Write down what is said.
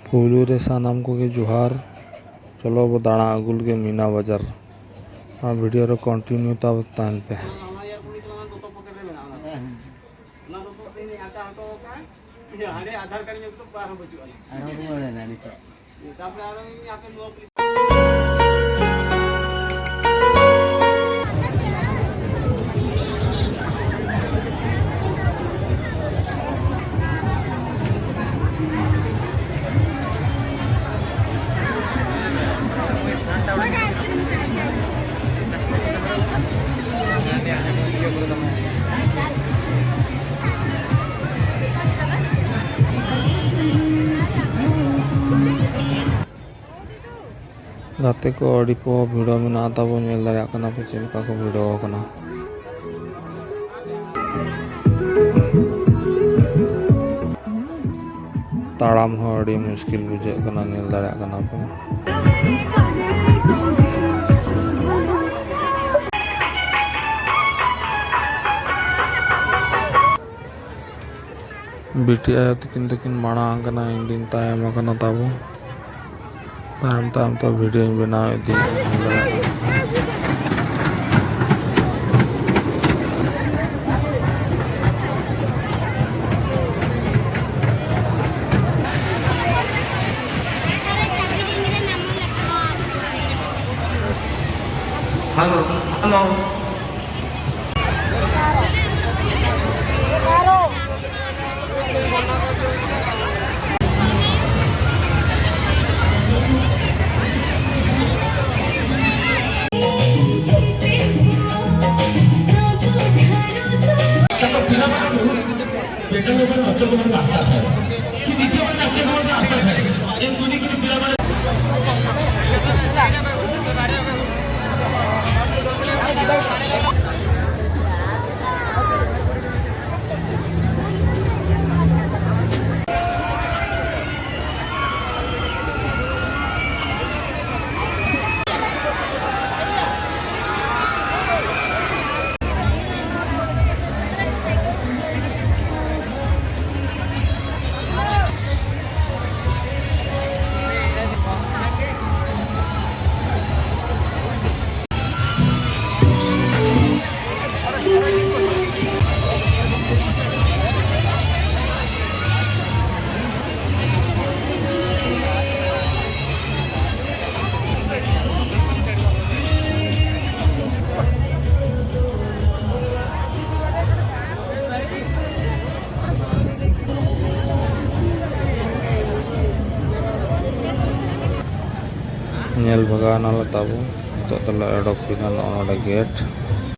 पुलू रे सानाम को के जुहार। चलो वो दाणा अगुल के मीना बाजार वीडियो रे कंटिन्यू तब तान पे आधार कार्ड गाते को अड़ी पो भिड़ो में ना तब नेल दाड़ा कना पे चलका को भिड़ो कना ताड़ाम हो अड़ी मुश्किल बुझे कना नेल दाड़ा कना पे बिटिया तकिन तकिन माणा कना इन दिन तायम कना ताबो तायम तायम तो वीडियो बनाओ दी हेलो हेलो आशा है कि नीचे आशा है एक दूनी की नेल भगा नाला ताबो तो तला एडोक पिना नोडा गेट